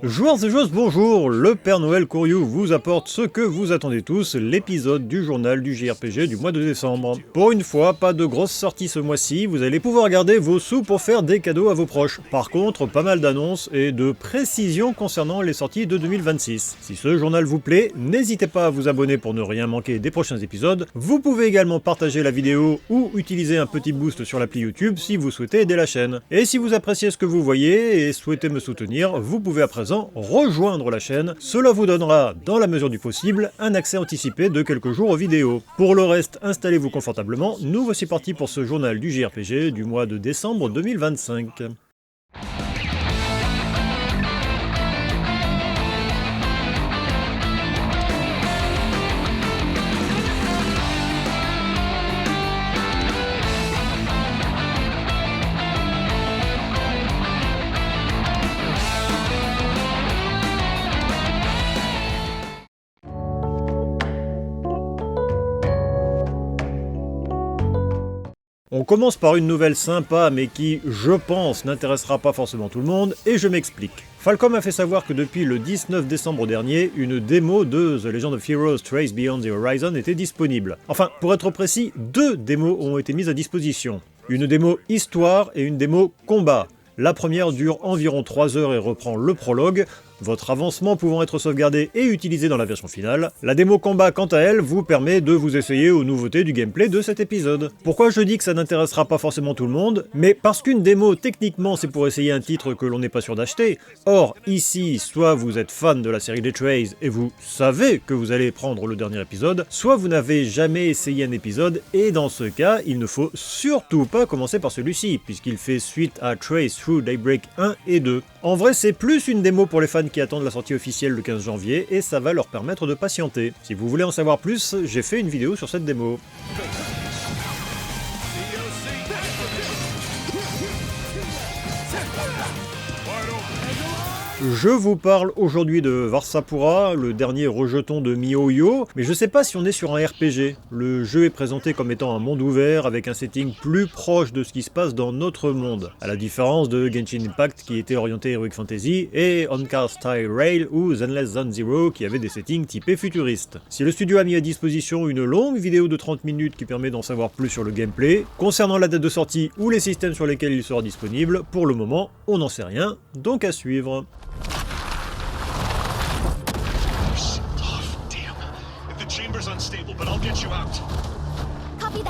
Joueurs et joueuses, bonjour, le Père Noël Courriou vous apporte ce que vous attendez tous, l'épisode du journal du JRPG du mois de décembre. Pour une fois, pas de grosses sorties ce mois-ci, vous allez pouvoir garder vos sous pour faire des cadeaux à vos proches. Par contre, pas mal d'annonces et de précisions concernant les sorties de 2026. Si ce journal vous plaît, n'hésitez pas à vous abonner pour ne rien manquer des prochains épisodes. Vous pouvez également partager la vidéo ou utiliser un petit boost sur l'appli YouTube si vous souhaitez aider la chaîne. Et si vous appréciez ce que vous voyez et souhaitez me soutenir, vous pouvez à présent rejoindre la chaîne. Cela vous donnera, dans la mesure du possible, un accès anticipé de quelques jours aux vidéos. Pour le reste, installez-vous confortablement, nous voici partis pour ce journal du JRPG du mois de décembre 2025. On commence par une nouvelle sympa mais qui, je pense, n'intéressera pas forcément tout le monde, et je m'explique. Falcom a fait savoir que depuis le 19 décembre dernier, une démo de The Legend of Heroes Trace Beyond the Horizon était disponible. Enfin, pour être précis, 2 démos ont été mises à disposition. Une démo histoire et une démo combat. La première dure environ 3 heures et reprend le prologue, votre avancement pouvant être sauvegardé et utilisé dans la version finale. La démo combat, quant à elle, vous permet de vous essayer aux nouveautés du gameplay de cet épisode. Pourquoi je dis que ça n'intéressera pas forcément tout le monde? Mais parce qu'une démo, techniquement, c'est pour essayer un titre que l'on n'est pas sûr d'acheter. Or, ici, soit vous êtes fan de la série des Trace et vous savez que vous allez prendre le dernier épisode, soit vous n'avez jamais essayé un épisode, et dans ce cas, il ne faut surtout pas commencer par celui-ci, puisqu'il fait suite à Trace Through Daybreak 1 et 2. En vrai, c'est plus une démo pour les fans qui attendent la sortie officielle le 15 janvier, et ça va leur permettre de patienter. Si vous voulez en savoir plus, j'ai fait une vidéo sur cette démo. Je vous parle aujourd'hui de Varsapura, le dernier rejeton de MiHoYo, mais je sais pas si on est sur un RPG. Le jeu est présenté comme étant un monde ouvert avec un setting plus proche de ce qui se passe dans notre monde, à la différence de Genshin Impact qui était orienté Heroic Fantasy et Oncar Style Rail ou Zenless Zone Zero qui avaient des settings typés futuristes. Si le studio a mis à disposition une longue vidéo de 30 minutes qui permet d'en savoir plus sur le gameplay, concernant la date de sortie ou les systèmes sur lesquels il sera disponible, pour le moment, on n'en sait rien, donc à suivre.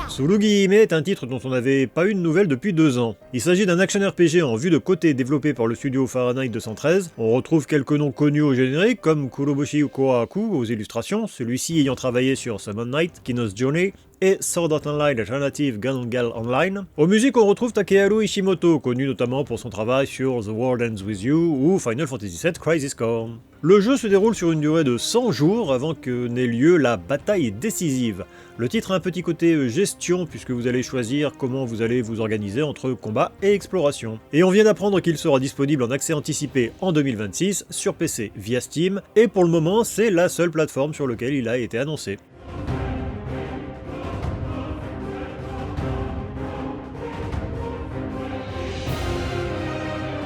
Tsurugi-hime est un titre dont on n'avait pas eu de nouvelles depuis 2 ans. Il s'agit d'un action RPG en vue de côté développé par le studio Fahrenheit 213. On retrouve quelques noms connus au générique comme Kuroboshi Kohaku aux illustrations, celui-ci ayant travaillé sur Summon Night, Kino's Journey et Sword Art Online Alternative Gun Online. Aux musiques, on retrouve Takeharu Ishimoto, connu notamment pour son travail sur The World Ends With You ou Final Fantasy VII Crisis Core. Le jeu se déroule sur une durée de 100 jours avant que n'ait lieu la bataille décisive. Le titre a un petit côté gestion puisque vous allez choisir comment vous allez vous organiser entre combat et exploration. Et on vient d'apprendre qu'il sera disponible en accès anticipé en 2026 sur PC via Steam, et pour le moment c'est la seule plateforme sur laquelle il a été annoncé.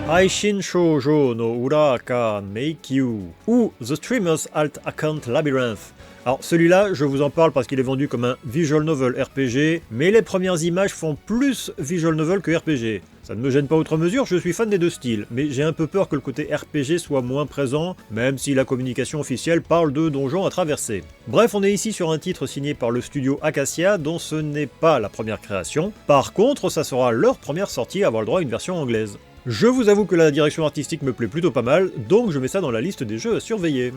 Aishin Shoujo no Uraka Make You ou The Streamer's Alt Account Labyrinth. Alors celui-là, je vous en parle parce qu'il est vendu comme un visual novel RPG, mais les premières images font plus visual novel que RPG. Ça ne me gêne pas outre mesure, je suis fan des deux styles, mais j'ai un peu peur que le côté RPG soit moins présent, même si la communication officielle parle de donjons à traverser. Bref, on est ici sur un titre signé par le studio Acacia, dont ce n'est pas la première création. Par contre, ça sera leur première sortie à avoir le droit à une version anglaise. Je vous avoue que la direction artistique me plaît plutôt pas mal, donc je mets ça dans la liste des jeux à surveiller.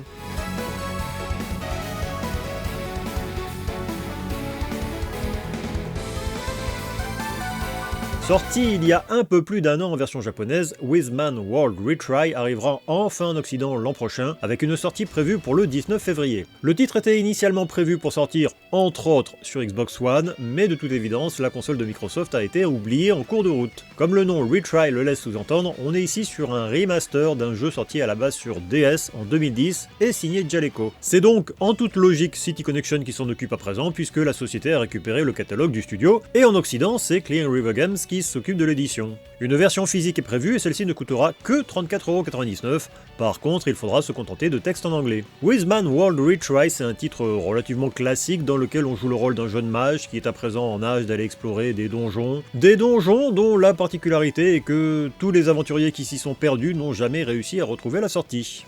Sorti il y a un peu plus d'1 an en version japonaise, Wizman World Retry arrivera enfin en Occident l'an prochain, avec une sortie prévue pour le 19 février. Le titre était initialement prévu pour sortir, entre autres, sur Xbox One, mais de toute évidence, la console de Microsoft a été oubliée en cours de route. Comme le nom Retry le laisse sous-entendre, on est ici sur un remaster d'un jeu sorti à la base sur DS en 2010 et signé Jaleco. C'est donc en toute logique City Connection qui s'en occupe à présent, puisque la société a récupéré le catalogue du studio, et en Occident, c'est Clean River Games qui Genesis s'occupe de l'édition. Une version physique est prévue et celle-ci ne coûtera que 34,99€. Par contre, il faudra se contenter de texte en anglais. Wizman World Retry, c'est un titre relativement classique dans lequel on joue le rôle d'un jeune mage qui est à présent en âge d'aller explorer des donjons. Des donjons dont la particularité est que tous les aventuriers qui s'y sont perdus n'ont jamais réussi à retrouver la sortie.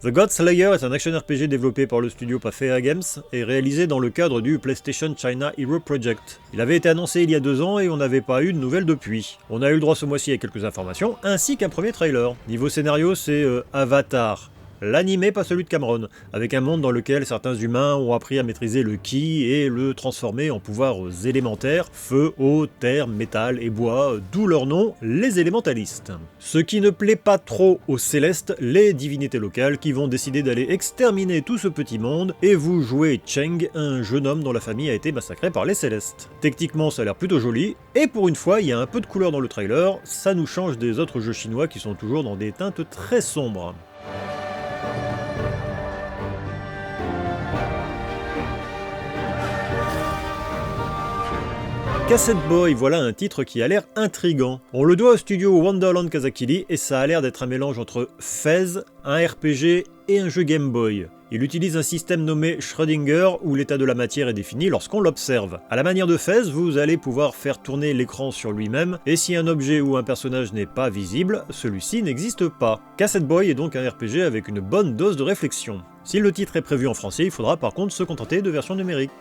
The God Slayer est un action RPG développé par le studio Pathea Games et réalisé dans le cadre du PlayStation China Hero Project. Il avait été annoncé il y a 2 ans et on n'avait pas eu de nouvelles depuis. On a eu le droit ce mois-ci à quelques informations, ainsi qu'un premier trailer. Niveau scénario, c'est Avatar. L'animé, pas celui de Cameron, avec un monde dans lequel certains humains ont appris à maîtriser le ki et le transformer en pouvoirs élémentaires, feu, eau, terre, métal et bois, d'où leur nom, les élémentalistes. Ce qui ne plaît pas trop aux célestes, les divinités locales qui vont décider d'aller exterminer tout ce petit monde, et vous jouez Cheng, un jeune homme dont la famille a été massacrée par les célestes. Techniquement ça a l'air plutôt joli, et pour une fois il y a un peu de couleur dans le trailer, ça nous change des autres jeux chinois qui sont toujours dans des teintes très sombres. Cassette Boy, voilà un titre qui a l'air intriguant. On le doit au studio Wonderland Kazakili et ça a l'air d'être un mélange entre Fez, un RPG et un jeu Game Boy. Il utilise un système nommé Schrödinger où l'état de la matière est défini lorsqu'on l'observe. À la manière de Fez, vous allez pouvoir faire tourner l'écran sur lui-même et si un objet ou un personnage n'est pas visible, celui-ci n'existe pas. Cassette Boy est donc un RPG avec une bonne dose de réflexion. Si le titre est prévu en français, il faudra par contre se contenter de versions numériques.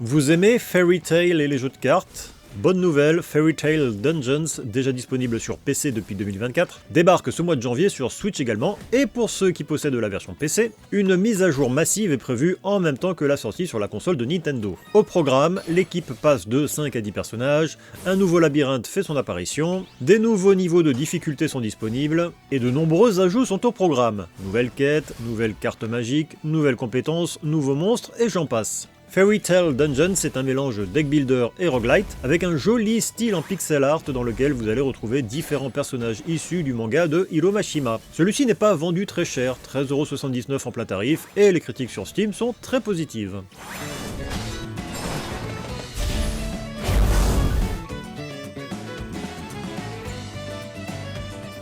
Vous aimez Fairy Tail et les jeux de cartes ? Bonne nouvelle, Fairy Tail Dungeons, déjà disponible sur PC depuis 2024, débarque ce mois de janvier sur Switch également, et pour ceux qui possèdent la version PC, une mise à jour massive est prévue en même temps que la sortie sur la console de Nintendo. Au programme, l'équipe passe de 5 à 10 personnages, un nouveau labyrinthe fait son apparition, des nouveaux niveaux de difficulté sont disponibles, et de nombreux ajouts sont au programme. Nouvelles quêtes, nouvelles cartes magiques, nouvelles compétences, nouveaux monstres, et j'en passe. Fairy Tail Dungeons est un mélange deck builder et roguelite, avec un joli style en pixel art dans lequel vous allez retrouver différents personnages issus du manga de Hiro Mashima. Celui-ci n'est pas vendu très cher, 13,79€ en plein tarif, et les critiques sur Steam sont très positives.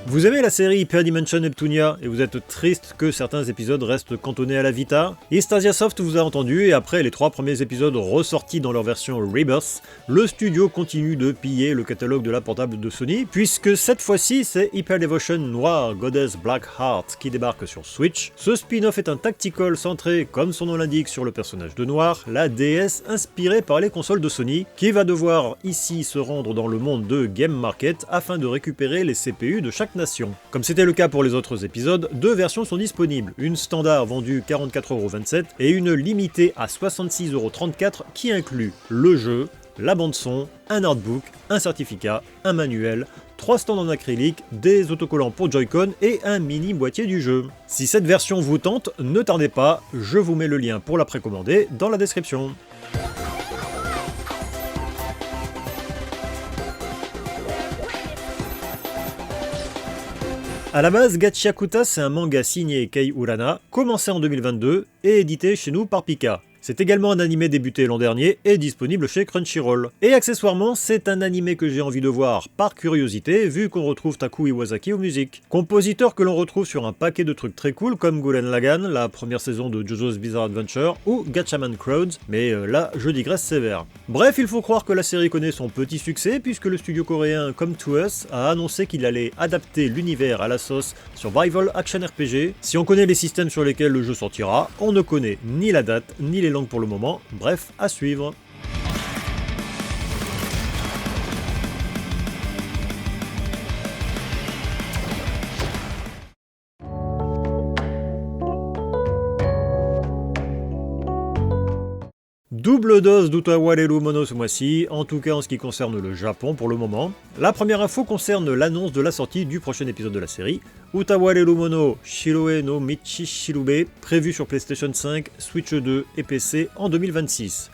Vous aimez la série Hyperdimension Neptunia et vous êtes triste que certains épisodes restent cantonnés à la Vita ? Eastasia Soft vous a entendu et après les 3 premiers épisodes ressortis dans leur version Rebirth, le studio continue de piller le catalogue de la portable de Sony puisque cette fois-ci c'est Hyper Devotion Noir Goddess Black Heart qui débarque sur Switch. Ce spin-off est un tactical centré, comme son nom l'indique, sur le personnage de Noir, la déesse inspirée par les consoles de Sony, qui va devoir ici se rendre dans le monde de Game Market afin de récupérer les CPU de chaque nation. Comme c'était le cas pour les autres épisodes, 2 versions sont disponibles, une standard vendue 44,27€ et une limitée à 66,34€ qui inclut le jeu, la bande-son, un artbook, un certificat, un manuel, 3 stands en acrylique, des autocollants pour Joy-Con et un mini boîtier du jeu. Si cette version vous tente, ne tardez pas, je vous mets le lien pour la précommander dans la description. A la base, Gachiakuta c'est un manga signé Kei Urana, commencé en 2022 et édité chez nous par Pika. C'est également un animé débuté l'an dernier et disponible chez Crunchyroll. Et accessoirement, c'est un animé que j'ai envie de voir par curiosité, vu qu'on retrouve Taku Iwasaki aux musiques. Compositeur que l'on retrouve sur un paquet de trucs très cool comme Gurren Lagann, la première saison de JoJo's Bizarre Adventure, ou Gatchaman Crowds, mais là je digresse sévère. Bref, il faut croire que la série connaît son petit succès, puisque le studio coréen Come To Us a annoncé qu'il allait adapter l'univers à la sauce Survival Action RPG. Si on connaît les systèmes sur lesquels le jeu sortira, on ne connaît ni la date, ni les langues pour le moment, bref, à suivre. Double dose d'Utawareru Mono ce mois-ci, en tout cas en ce qui concerne le Japon pour le moment. La première info concerne l'annonce de la sortie du prochain épisode de la série, Utawareru Mono Shiroe no Michi Shirube, prévu sur PlayStation 5, Switch 2 et PC en 2026.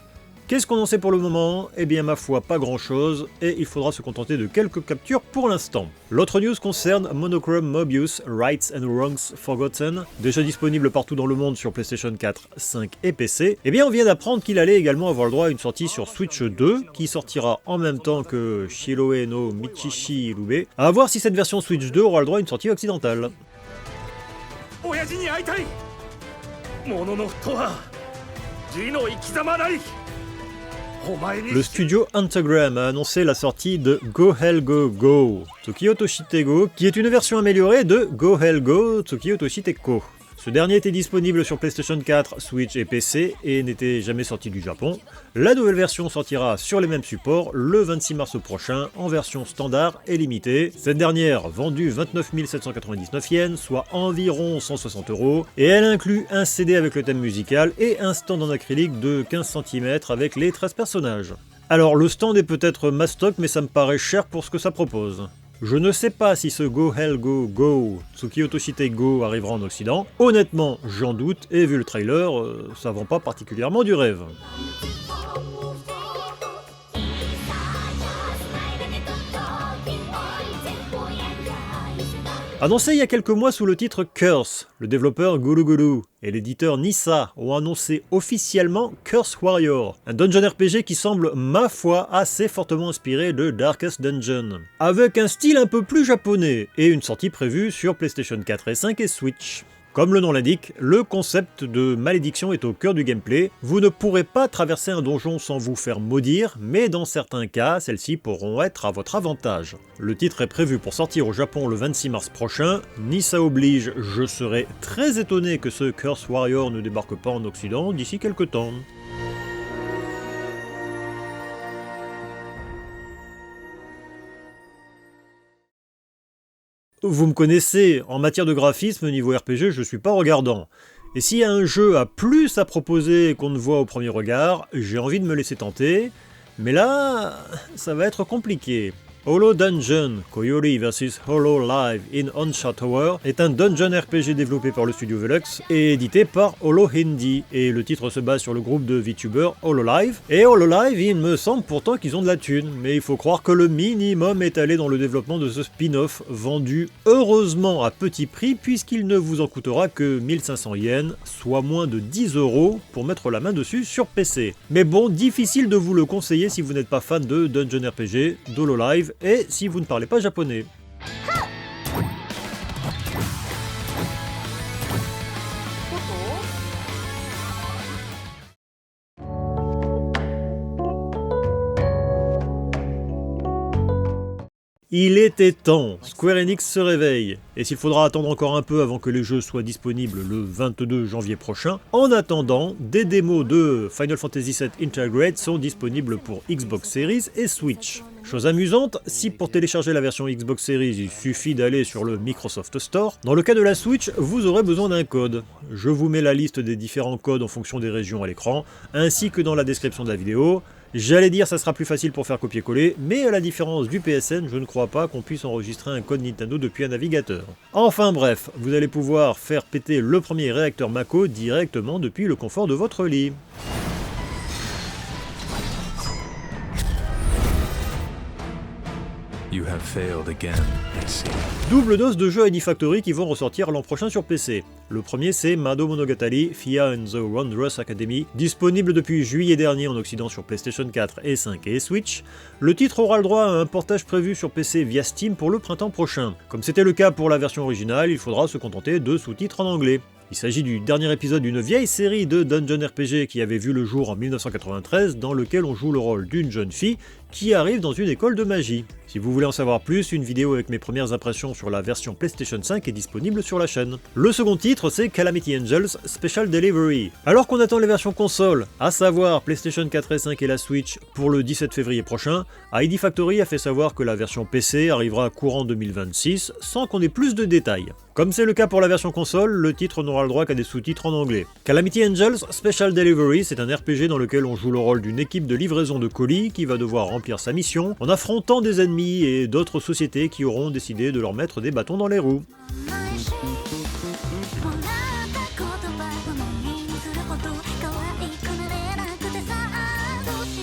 Qu'est-ce qu'on en sait pour le moment? Eh bien ma foi pas grand chose, et il faudra se contenter de quelques captures pour l'instant. L'autre news concerne Monochrome Mobius Rights and Wrongs Forgotten, déjà disponible partout dans le monde sur PlayStation 4, 5 et PC. Eh bien on vient d'apprendre qu'il allait également avoir le droit à une sortie sur Switch 2, qui sortira en même temps que Shiroe no Michishi Irube. À voir si cette version Switch 2 aura le droit à une sortie occidentale. Le studio Antagram a annoncé la sortie de Go Hell Go Go Tokyo Toshitego, qui est une version améliorée de Go Hell Go Tokyo Toshiteko. Ce dernier était disponible sur PlayStation 4, Switch et PC et n'était jamais sorti du Japon. La nouvelle version sortira sur les mêmes supports le 26 mars prochain en version standard et limitée. Cette dernière vendue 29 799 yens, soit environ 160 €, et elle inclut un CD avec le thème musical et un stand en acrylique de 15 cm avec les 13 personnages. Alors le stand est peut-être mastoc, mais ça me paraît cher pour ce que ça propose. Je ne sais pas si ce Go Hell Go Go Tokyo Toshitego arrivera en Occident. Honnêtement, j'en doute, et vu le trailer, ça vend pas particulièrement du rêve. Annoncé il y a quelques mois sous le titre Curse, le développeur Guru Guru et l'éditeur Nissa ont annoncé officiellement Curse Warrior, un dungeon RPG qui semble, ma foi, assez fortement inspiré de Darkest Dungeon, avec un style un peu plus japonais et une sortie prévue sur PlayStation 4 et 5 et Switch. Comme le nom l'indique, le concept de malédiction est au cœur du gameplay. Vous ne pourrez pas traverser un donjon sans vous faire maudire, mais dans certains cas, celles-ci pourront être à votre avantage. Le titre est prévu pour sortir au Japon le 26 mars prochain. Nissa oblige, je serais très étonné que ce Curse Warrior ne débarque pas en Occident d'ici quelques temps. Vous me connaissez, en matière de graphisme, niveau RPG, je suis pas regardant. Et s'il y a un jeu à plus à proposer qu'on ne voit au premier regard, j'ai envie de me laisser tenter, mais là, ça va être compliqué. Hollow Dungeon, Koyori vs Hollow Live in Onsha Tower est un dungeon RPG développé par le studio Velux et édité par Hollow Hindi, et le titre se base sur le groupe de VTubers Hollow Live. Et Hollow Live, il me semble pourtant qu'ils ont de la thune, mais il faut croire que le minimum est allé dans le développement de ce spin-off, vendu heureusement à petit prix puisqu'il ne vous en coûtera que 1500 yens, soit moins de 10 € pour mettre la main dessus sur PC. Mais bon, difficile de vous le conseiller si vous n'êtes pas fan de dungeon RPG, d'Hollow Live, et si vous ne parlez pas japonais. Il était temps, Square Enix se réveille, et s'il faudra attendre encore un peu avant que les jeux soient disponibles le 22 janvier prochain, en attendant, des démos de Final Fantasy VII Intergrade sont disponibles pour Xbox Series et Switch. Chose amusante, si pour télécharger la version Xbox Series il suffit d'aller sur le Microsoft Store, dans le cas de la Switch, vous aurez besoin d'un code. Je vous mets la liste des différents codes en fonction des régions à l'écran, ainsi que dans la description de la vidéo. J'allais dire ça sera plus facile pour faire copier-coller, mais à la différence du PSN, je ne crois pas qu'on puisse enregistrer un code Nintendo depuis un navigateur. Enfin bref, vous allez pouvoir faire péter le premier réacteur Mako directement depuis le confort de votre lit. You have failed again, I see. Double dose de jeux ID Factory qui vont ressortir l'an prochain sur PC. Le premier c'est Mado Monogatari Fia and the Wondrous Academy, disponible depuis juillet dernier en Occident sur PlayStation 4 et 5 et Switch. Le titre aura le droit à un portage prévu sur PC via Steam pour le printemps prochain. Comme c'était le cas pour la version originale, il faudra se contenter de sous-titres en anglais. Il s'agit du dernier épisode d'une vieille série de dungeon RPG qui avait vu le jour en 1993, dans lequel on joue le rôle d'une jeune fille qui arrive dans une école de magie. Si vous voulez en savoir plus, une vidéo avec mes premières impressions sur la version PlayStation 5 est disponible sur la chaîne. Le second titre, c'est Calamity Angels Special Delivery. Alors qu'on attend les versions console, à savoir PlayStation 4 et 5 et la Switch, pour le 17 février prochain, ID Factory a fait savoir que la version PC arrivera courant 2026, sans qu'on ait plus de détails. Comme c'est le cas pour la version console, le titre n'aura le droit qu'à des sous-titres en anglais. Calamity Angels Special Delivery, c'est un RPG dans lequel on joue le rôle d'une équipe de livraison de colis qui va devoir remplir sa mission en affrontant des ennemis et d'autres sociétés qui auront décidé de leur mettre des bâtons dans les roues.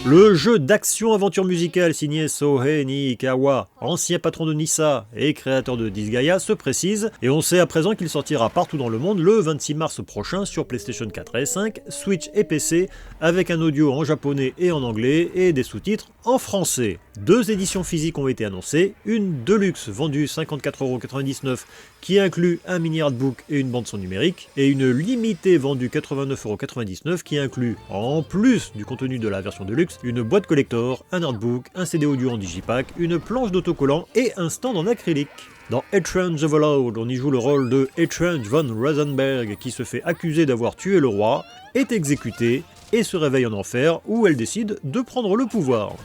Le jeu d'action-aventure musicale signé Sohei Niikawa, ancien patron de Nissa et créateur de Disgaea, se précise, et on sait à présent qu'il sortira partout dans le monde le 26 mars prochain sur PlayStation 4 et 5, Switch et PC, avec un audio en japonais et en anglais et des sous-titres en français. 2 éditions physiques ont été annoncées, une Deluxe vendue 54,99€ qui inclut un mini artbook et une bande-son numérique, et une limitée vendue 89,99€ qui inclut, en plus du contenu de la version Deluxe, une boîte collector, un artbook, un CD audio en digipack, une planche d'autocollant et un stand en acrylique. Dans Etrange Overlord, on y joue le rôle de Etrange von Rosenberg qui se fait accuser d'avoir tué le roi, est exécuté et se réveille en enfer où elle décide de prendre le pouvoir.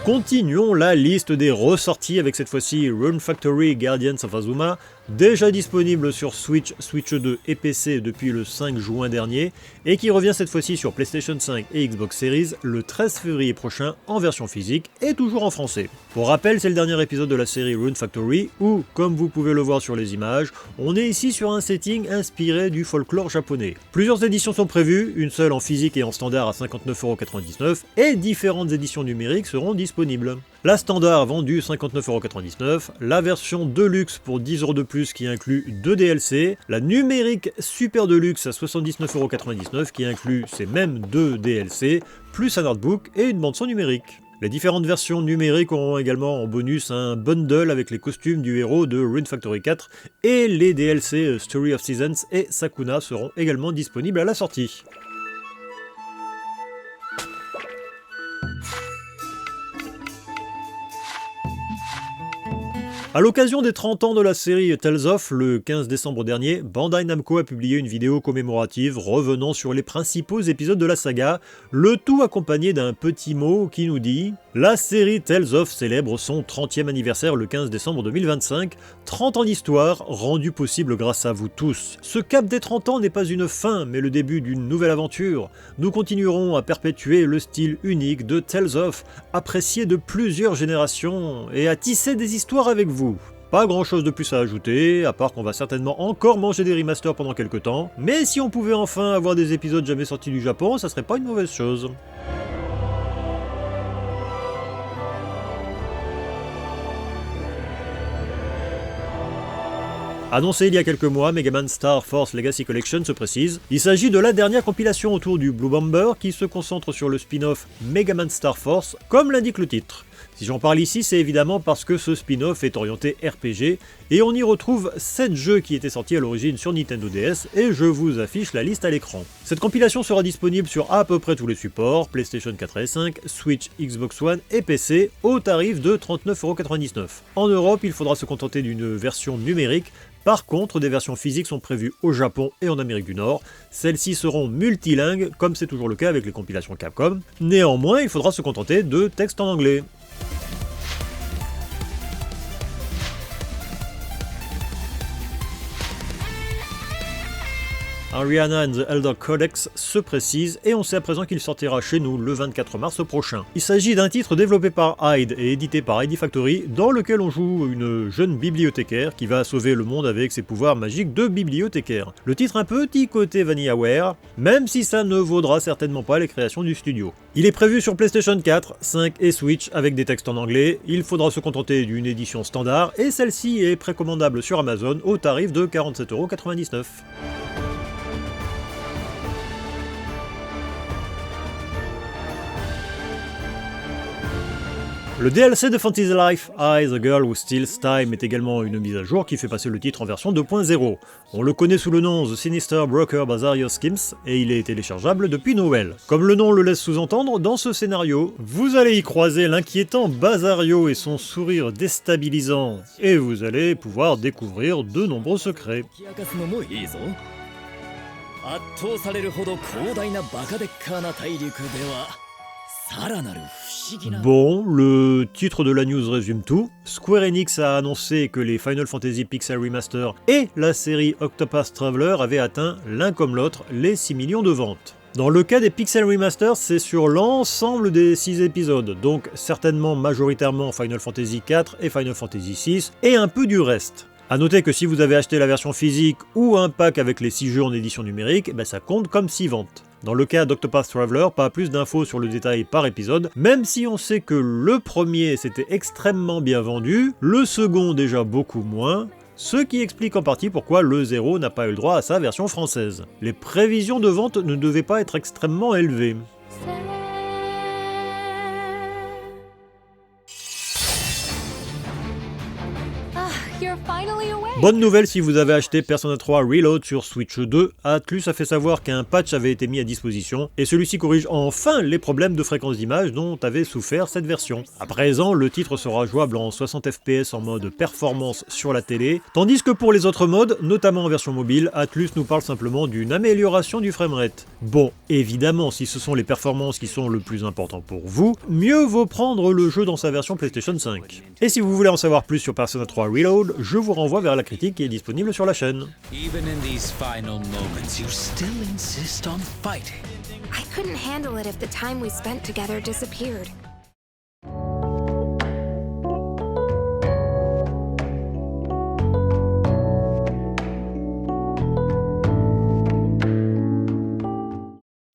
Continuons la liste des ressorties avec cette fois-ci Rune Factory Guardians of Azuma, déjà disponible sur Switch, Switch 2 et PC depuis le 5 juin dernier, et qui revient cette fois-ci sur PlayStation 5 et Xbox Series le 13 février prochain en version physique et toujours en français. Pour rappel, c'est le dernier épisode de la série Rune Factory où, comme vous pouvez le voir sur les images, on est ici sur un setting inspiré du folklore japonais. Plusieurs éditions sont prévues, une seule en physique et en standard à 59,99€, et différentes éditions numériques seront disponibles. La standard vendue 59,99€, la version Deluxe pour 10€ de plus qui inclut 2 DLC, la numérique Super Deluxe à 79,99€ qui inclut ces mêmes 2 DLC, plus un artbook et une bande-son numérique. Les différentes versions numériques auront également en bonus un bundle avec les costumes du héros de Rune Factory 4 et les DLC Story of Seasons et Sakuna seront également disponibles à la sortie. A l'occasion des 30 ans de la série Tales of, le 15 décembre dernier, Bandai Namco a publié une vidéo commémorative revenant sur les principaux épisodes de la saga, le tout accompagné d'un petit mot qui nous dit « La série Tales of célèbre son 30e anniversaire le 15 décembre 2025, 30 ans d'histoire rendue possible grâce à vous tous. Ce cap des 30 ans n'est pas une fin, mais le début d'une nouvelle aventure. Nous continuerons à perpétuer le style unique de Tales of, apprécié de plusieurs générations, et à tisser des histoires avec vous. Pas grand chose de plus à ajouter, à part qu'on va certainement encore manger des remasters pendant quelques temps, mais si on pouvait enfin avoir des épisodes jamais sortis du Japon, ça serait pas une mauvaise chose. Annoncé il y a quelques mois, Mega Man Star Force Legacy Collection se précise. Il s'agit de la dernière compilation autour du Blue Bomber qui se concentre sur le spin-off Mega Man Star Force, comme l'indique le titre. Si j'en parle ici, c'est évidemment parce que ce spin-off est orienté RPG, et on y retrouve 7 jeux qui étaient sortis à l'origine sur Nintendo DS, et je vous affiche la liste à l'écran. Cette compilation sera disponible sur à peu près tous les supports, PlayStation 4 et 5, Switch, Xbox One et PC, au tarif de 39,99€. En Europe, il faudra se contenter d'une version numérique. Par contre, des versions physiques sont prévues au Japon et en Amérique du Nord. Celles-ci seront multilingues, comme c'est toujours le cas avec les compilations Capcom. Néanmoins, il faudra se contenter de textes en anglais. Ariana and the Elder Codex se précise et on sait à présent qu'il sortira chez nous le 24 mars prochain. Il s'agit d'un titre développé par Hyde et édité par ID Factory dans lequel on joue une jeune bibliothécaire qui va sauver le monde avec ses pouvoirs magiques de bibliothécaire. Le titre un petit côté VanillaWare, même si ça ne vaudra certainement pas les créations du studio. Il est prévu sur PlayStation 4, 5 et Switch avec des textes en anglais, il faudra se contenter d'une édition standard et celle-ci est précommandable sur Amazon au tarif de 47,99€. Le DLC de Fantasy Life, I, The Girl Who Steals Time est également une mise à jour qui fait passer le titre en version 2.0. On le connaît sous le nom The Sinister Broker Bazario Schemes et il est téléchargeable depuis Noël. Comme le nom le laisse sous-entendre, dans ce scénario, vous allez y croiser l'inquiétant Bazario et son sourire déstabilisant, et vous allez pouvoir découvrir de nombreux secrets. Bon, le titre de la news résume tout. Square Enix a annoncé que les Final Fantasy Pixel Remaster et la série Octopath Traveler avaient atteint l'un comme l'autre les 6 millions de ventes. Dans le cas des Pixel Remaster, c'est sur l'ensemble des 6 épisodes, donc certainement majoritairement Final Fantasy 4 et Final Fantasy 6, et un peu du reste. A noter que si vous avez acheté la version physique ou un pack avec les 6 jeux en édition numérique, ça compte comme 6 ventes. Dans le cas d'Octopath Traveler, pas plus d'infos sur le détail par épisode, même si on sait que le premier s'était extrêmement bien vendu, le second déjà beaucoup moins, ce qui explique en partie pourquoi le 0 n'a pas eu le droit à sa version française. Les prévisions de vente ne devaient pas être extrêmement élevées. Bonne nouvelle si vous avez acheté Persona 3 Reload sur Switch 2, Atlus a fait savoir qu'un patch avait été mis à disposition, et celui-ci corrige enfin les problèmes de fréquence d'image dont avait souffert cette version. À présent, le titre sera jouable en 60 fps en mode performance sur la télé, tandis que pour les autres modes, notamment en version mobile, Atlus nous parle simplement d'une amélioration du framerate. Bon, évidemment, si ce sont les performances qui sont le plus important pour vous, mieux vaut prendre le jeu dans sa version PlayStation 5. Et si vous voulez en savoir plus sur Persona 3 Reload, je vous renvoie vers la critique qui est disponible sur la chaîne. Even in these final moments, you still insist on fighting. I couldn't handle it if the time we spent together disappeared.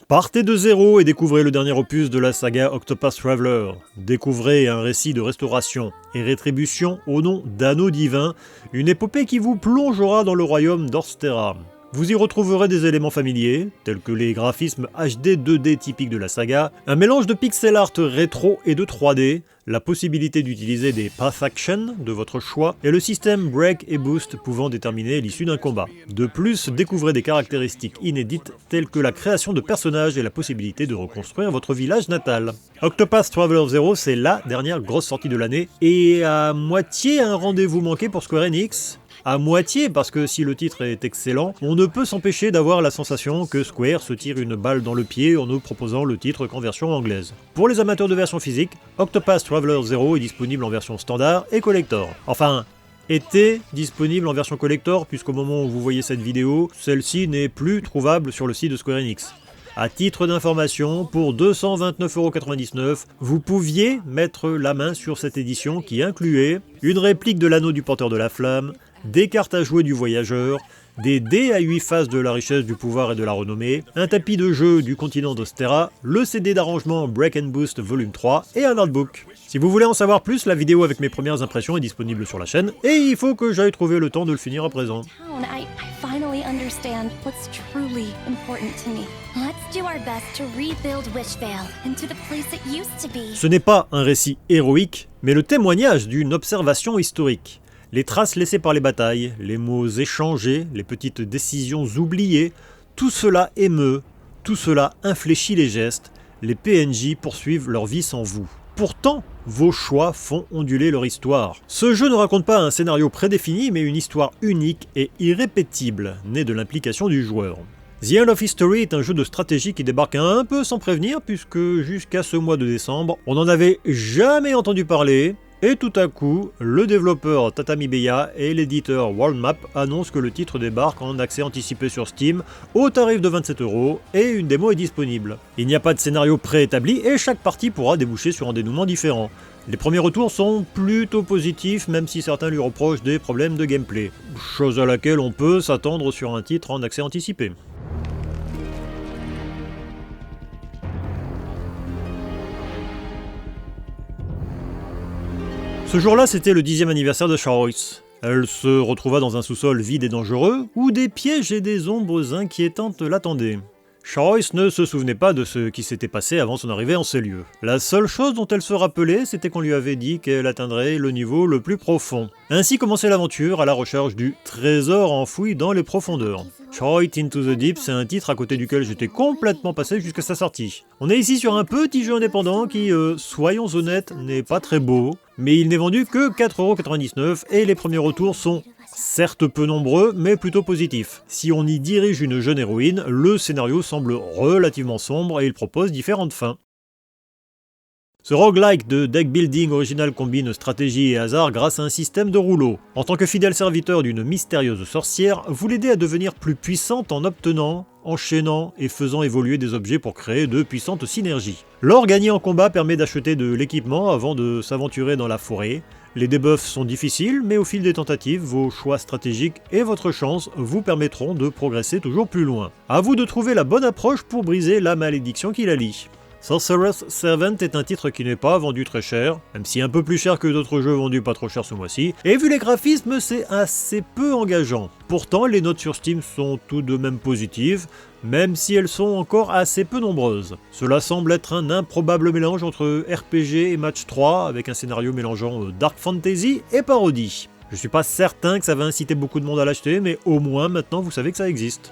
Partez de zéro et découvrez le dernier opus de la saga Octopath Traveler. Découvrez un récit de restauration et rétribution au nom d'Anneau Divin, une épopée qui vous plongera dans le royaume d'Orstera. Vous y retrouverez des éléments familiers, tels que les graphismes HD 2D typiques de la saga, un mélange de pixel art rétro et de 3D, la possibilité d'utiliser des path actions de votre choix, et le système break et boost pouvant déterminer l'issue d'un combat. De plus, découvrez des caractéristiques inédites telles que la création de personnages et la possibilité de reconstruire votre village natal. Octopath Traveler 0, c'est la dernière grosse sortie de l'année, et à moitié un rendez-vous manqué pour Square Enix. À moitié, parce que si le titre est excellent, on ne peut s'empêcher d'avoir la sensation que Square se tire une balle dans le pied en nous proposant le titre qu'en version anglaise. Pour les amateurs de version physique, Octopath Traveler 0 est disponible en version standard et collector. Enfin, était disponible en version collector, puisqu'au moment où vous voyez cette vidéo, celle-ci n'est plus trouvable sur le site de Square Enix. À titre d'information, pour 229,99€, vous pouviez mettre la main sur cette édition qui incluait une réplique de l'anneau du porteur de la flamme, des cartes à jouer du voyageur, des dés à 8 faces de la richesse, du pouvoir et de la renommée, un tapis de jeu du continent d'Ostera, le CD d'arrangement Break and Boost Volume 3 et un artbook. Si vous voulez en savoir plus, la vidéo avec mes premières impressions est disponible sur la chaîne, et il faut que j'aille trouver le temps de le finir à présent. I finally understand what's truly important to me. Let's do our best to rebuild Wishvale into the place it used to be. Ce n'est pas un récit héroïque, mais le témoignage d'une observation historique. Les traces laissées par les batailles, les mots échangés, les petites décisions oubliées, tout cela émeut, tout cela infléchit les gestes, les PNJ poursuivent leur vie sans vous. Pourtant, vos choix font onduler leur histoire. Ce jeu ne raconte pas un scénario prédéfini, mais une histoire unique et irrépétible, née de l'implication du joueur. The End of History est un jeu de stratégie qui débarque un peu sans prévenir, puisque jusqu'à ce mois de décembre, on n'en avait jamais entendu parler, et tout à coup, le développeur Tatami Beya et l'éditeur Worldmap annoncent que le titre débarque en accès anticipé sur Steam au tarif de 27€ et une démo est disponible. Il n'y a pas de scénario préétabli et chaque partie pourra déboucher sur un dénouement différent. Les premiers retours sont plutôt positifs, même si certains lui reprochent des problèmes de gameplay, chose à laquelle on peut s'attendre sur un titre en accès anticipé. Ce jour-là, c'était le 10e anniversaire de Charois. Elle se retrouva dans un sous-sol vide et dangereux, où des pièges et des ombres inquiétantes l'attendaient. Charois ne se souvenait pas de ce qui s'était passé avant son arrivée en ces lieux. La seule chose dont elle se rappelait, c'était qu'on lui avait dit qu'elle atteindrait le niveau le plus profond. Ainsi commençait l'aventure à la recherche du trésor enfoui dans les profondeurs. Charois Into the Deep, c'est un titre à côté duquel j'étais complètement passé jusqu'à sa sortie. On est ici sur un petit jeu indépendant qui, soyons honnêtes, n'est pas très beau, mais il n'est vendu que 4,99€ et les premiers retours sont certes peu nombreux, mais plutôt positifs. Si on y dirige une jeune héroïne, le scénario semble relativement sombre et il propose différentes fins. Ce roguelike de deck building original combine stratégie et hasard grâce à un système de rouleau. En tant que fidèle serviteur d'une mystérieuse sorcière, vous l'aidez à devenir plus puissante en obtenant, enchaînant et faisant évoluer des objets pour créer de puissantes synergies. L'or gagné en combat permet d'acheter de l'équipement avant de s'aventurer dans la forêt. Les debuffs sont difficiles, mais au fil des tentatives, vos choix stratégiques et votre chance vous permettront de progresser toujours plus loin. À vous de trouver la bonne approche pour briser la malédiction qui la lie. Sorcerer's Servant est un titre qui n'est pas vendu très cher, même si un peu plus cher que d'autres jeux vendus pas trop cher ce mois-ci, et vu les graphismes, c'est assez peu engageant. Pourtant, les notes sur Steam sont tout de même positives, même si elles sont encore assez peu nombreuses. Cela semble être un improbable mélange entre RPG et match 3, avec un scénario mélangeant Dark Fantasy et parodie. Je suis pas certain que ça va inciter beaucoup de monde à l'acheter, mais au moins maintenant vous savez que ça existe.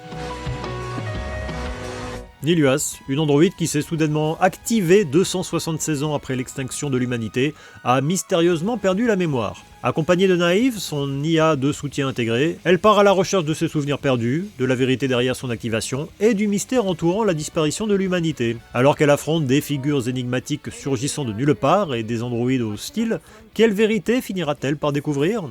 Niluas, une androïde qui s'est soudainement activée 276 ans après l'extinction de l'humanité, a mystérieusement perdu la mémoire. Accompagnée de Naïve, son IA de soutien intégré, elle part à la recherche de ses souvenirs perdus, de la vérité derrière son activation et du mystère entourant la disparition de l'humanité. Alors qu'elle affronte des figures énigmatiques surgissant de nulle part et des androïdes hostiles, quelle vérité finira-t-elle par découvrir ?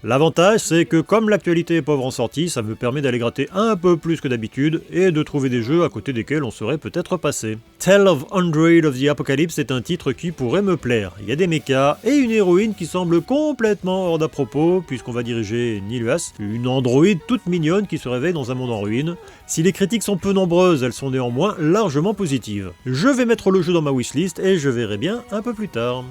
L'avantage, c'est que comme l'actualité est pauvre en sortie, ça me permet d'aller gratter un peu plus que d'habitude et de trouver des jeux à côté desquels on serait peut-être passé. Tale of Android of the Apocalypse est un titre qui pourrait me plaire. Il y a des mechas et une héroïne qui semble complètement hors d'à propos puisqu'on va diriger Niluas, une androïde toute mignonne qui se réveille dans un monde en ruine. Si les critiques sont peu nombreuses, elles sont néanmoins largement positives. Je vais mettre le jeu dans ma wishlist et je verrai bien un peu plus tard.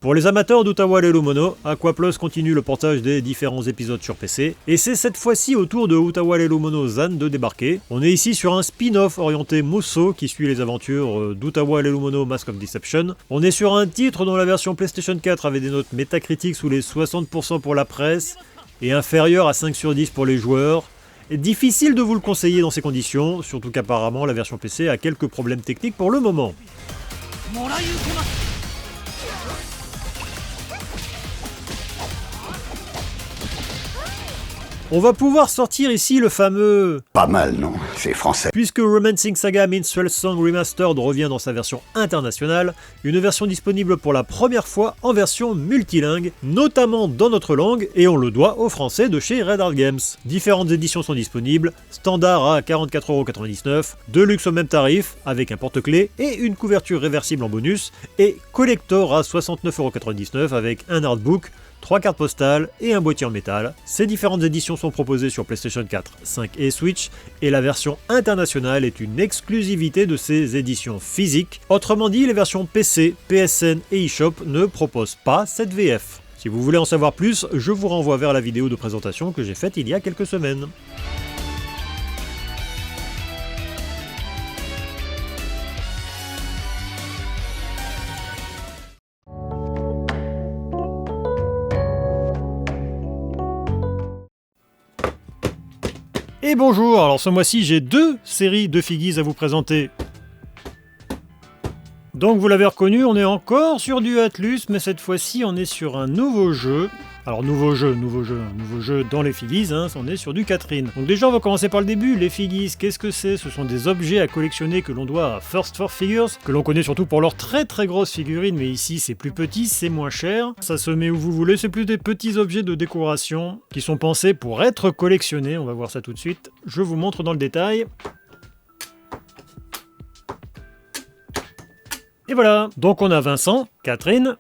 Pour les amateurs d'Utawa Lelu Mono, Aquaplus continue le portage des différents épisodes sur PC, et c'est cette fois-ci au tour de Utawa Lelu Mono Zan de débarquer. On est ici sur un spin-off orienté Musou qui suit les aventures d'Utawa Lelu Mono Mask of Deception. On est sur un titre dont la version PlayStation 4 avait des notes métacritiques sous les 60% pour la presse, et inférieure à 5 sur 10 pour les joueurs. Difficile de vous le conseiller dans ces conditions, surtout qu'apparemment la version PC a quelques problèmes techniques pour le moment. On va pouvoir sortir ici le fameux... Pas mal, non? C'est français. Puisque Romancing Saga Minstrel Song Remastered revient dans sa version internationale, une version disponible pour la première fois en version multilingue, notamment dans notre langue, et on le doit aux Français de chez Red Art Games. Différentes éditions sont disponibles, standard à 44,99€, deluxe au même tarif, avec un porte-clés et une couverture réversible en bonus, et collector à 69,99€ avec un artbook, 3 cartes postales et un boîtier en métal. Ces différentes éditions sont proposées sur PlayStation 4, 5 et Switch, et la version internationale est une exclusivité de ces éditions physiques. Autrement dit, les versions PC, PSN et eShop ne proposent pas cette VF. Si vous voulez en savoir plus, je vous renvoie vers la vidéo de présentation que j'ai faite il y a quelques semaines. Et bonjour, alors ce mois-ci j'ai 2 séries de Figgies à vous présenter. Donc vous l'avez reconnu, on est encore sur du Atlus, mais cette fois-ci on est sur un nouveau jeu. Alors nouveau jeu dans les Figgies, hein, on est sur du Catherine. Donc déjà on va commencer par le début, les Figgies, qu'est-ce que c'est? Ce sont des objets à collectionner que l'on doit à First for Figures, que l'on connaît surtout pour leurs très très grosses figurines, mais ici c'est plus petit, c'est moins cher. Ça se met où vous voulez, c'est plus des petits objets de décoration qui sont pensés pour être collectionnés, on va voir ça tout de suite. Je vous montre dans le détail. Et voilà, donc on a Vincent, Catherine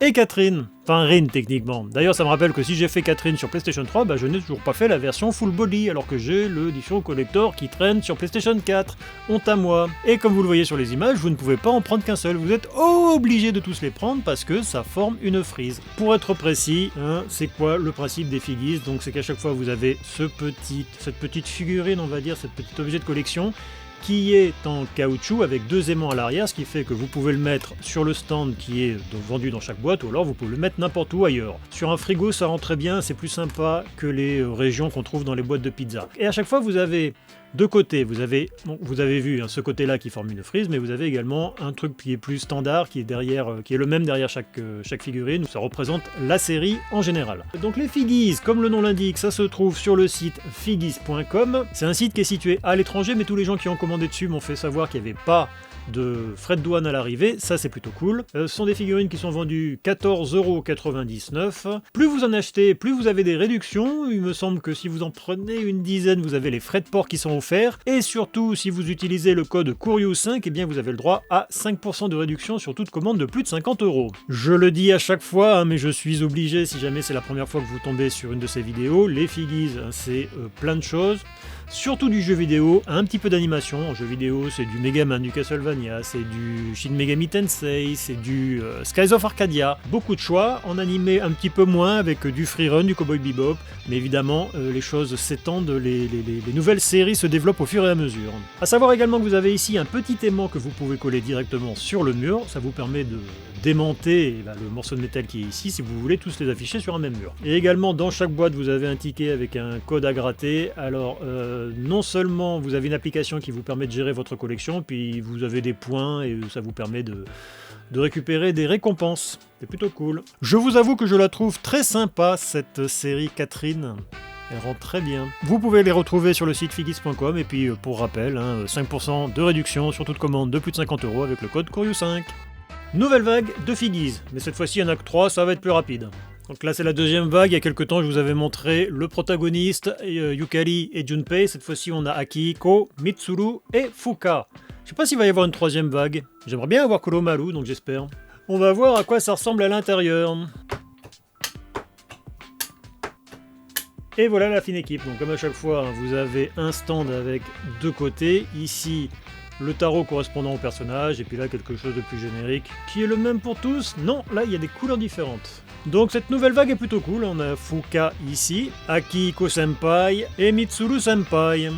et Catherine. Enfin Rin techniquement. D'ailleurs ça me rappelle que si j'ai fait Catherine sur PlayStation 3, je n'ai toujours pas fait la version full body, alors que j'ai l'édition collector qui traîne sur PlayStation 4. Honte à moi. Et comme vous le voyez sur les images, vous ne pouvez pas en prendre qu'un seul. Vous êtes obligé de tous les prendre parce que ça forme une frise. Pour être précis, hein, c'est quoi le principe des Figgies? Donc c'est qu'à chaque fois vous avez cette petite figurine, on va dire, cet petit objet de collection, qui est en caoutchouc avec 2 aimants à l'arrière, ce qui fait que vous pouvez le mettre sur le stand qui est vendu dans chaque boîte, ou alors vous pouvez le mettre n'importe où ailleurs. Sur un frigo ça rend très bien, c'est plus sympa que les régions qu'on trouve dans les boîtes de pizza. Et à chaque fois vous avez De côté, vous avez vu hein, ce côté-là qui forme une frise, mais vous avez également un truc qui est plus standard, qui est le même derrière chaque figurine, où ça représente la série en général. Donc les Figgies, comme le nom l'indique, ça se trouve sur le site figgies.com. C'est un site qui est situé à l'étranger, mais tous les gens qui ont commandé dessus m'ont fait savoir qu'il n'y avait pas de frais de douane à l'arrivée, ça c'est plutôt cool. Ce sont des figurines qui sont vendues 14,99€. Plus vous en achetez, plus vous avez des réductions. Il me semble que si vous en prenez une dizaine, vous avez les frais de port qui sont offerts. Et surtout, si vous utilisez le code Couriou5, eh bien vous avez le droit à 5% de réduction sur toute commande de plus de 50€. Je le dis à chaque fois, hein, mais je suis obligé, si jamais c'est la première fois que vous tombez sur une de ces vidéos, les Figgies, hein, c'est plein de choses. Surtout du jeu vidéo, un petit peu d'animation. En jeu vidéo, c'est du Megaman, du Castlevania, c'est du Shin Megami Tensei, c'est du Skies of Arcadia. Beaucoup de choix, en animé un petit peu moins, avec du Freerun, du Cowboy Bebop. Mais évidemment, les choses s'étendent, les nouvelles séries se développent au fur et à mesure. A savoir également que vous avez ici un petit aimant que vous pouvez coller directement sur le mur. Ça vous permet de démonter le morceau de métal qui est ici si vous voulez tous les afficher sur un même mur. Et également dans chaque boîte vous avez un ticket avec un code à gratter. Alors non seulement vous avez une application qui vous permet de gérer votre collection, puis vous avez des points et ça vous permet de récupérer des récompenses. C'est plutôt cool. Je vous avoue que je la trouve très sympa cette série Catherine. Elle rend très bien. Vous pouvez les retrouver sur le site figgies.com et puis pour rappel, hein, 5% de réduction sur toute commande de plus de 50€ avec le code Couriou5. Nouvelle vague de Figgies, mais cette fois-ci il n'y en a que 3, ça va être plus rapide. Donc là c'est la deuxième vague, il y a quelques temps je vous avais montré le protagoniste, Yukari et Junpei, cette fois-ci on a Akihiko, Mitsuru et Fuka. Je sais pas s'il va y avoir une troisième vague, j'aimerais bien avoir Koromaru donc j'espère. On va voir à quoi ça ressemble à l'intérieur. Et voilà la fine équipe, donc comme à chaque fois vous avez un stand avec deux côtés, ici le tarot correspondant au personnage, et puis là quelque chose de plus générique, qui est le même pour tous. Non, là il y a des couleurs différentes. Donc cette nouvelle vague est plutôt cool, on a Fuka ici, Akihiko Senpai et Mitsuru Senpai.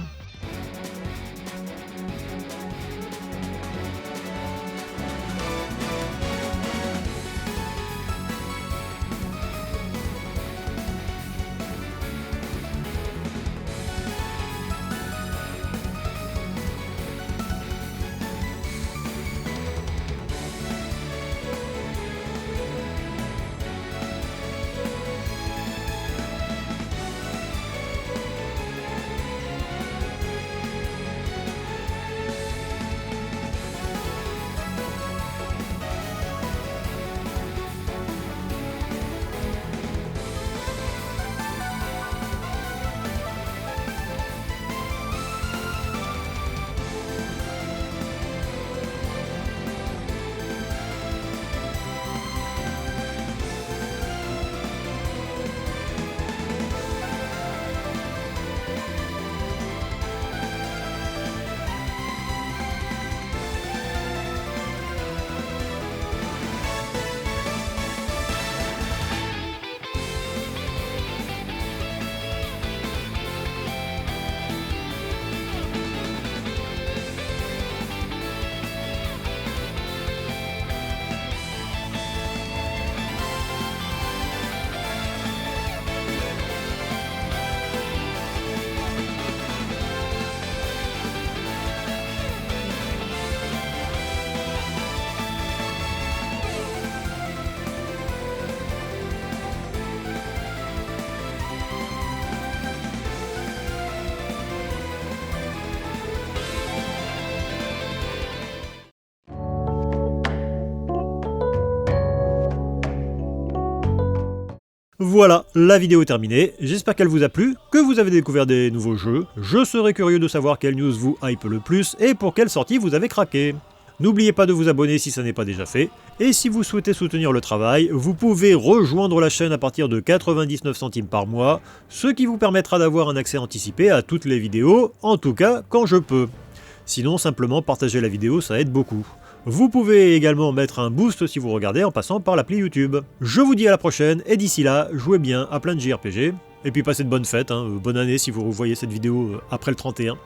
Voilà, la vidéo est terminée, j'espère qu'elle vous a plu, que vous avez découvert des nouveaux jeux, je serais curieux de savoir quelle news vous hype le plus et pour quelle sortie vous avez craqué. N'oubliez pas de vous abonner si ça n'est pas déjà fait, et si vous souhaitez soutenir le travail, vous pouvez rejoindre la chaîne à partir de 99 centimes par mois, ce qui vous permettra d'avoir un accès anticipé à toutes les vidéos, en tout cas quand je peux. Sinon, simplement partager la vidéo, ça aide beaucoup. Vous pouvez également mettre un boost si vous regardez en passant par l'appli YouTube. Je vous dis à la prochaine, et d'ici là, jouez bien à plein de JRPG, et puis passez de bonnes fêtes, bonne année si vous revoyez cette vidéo après le 31.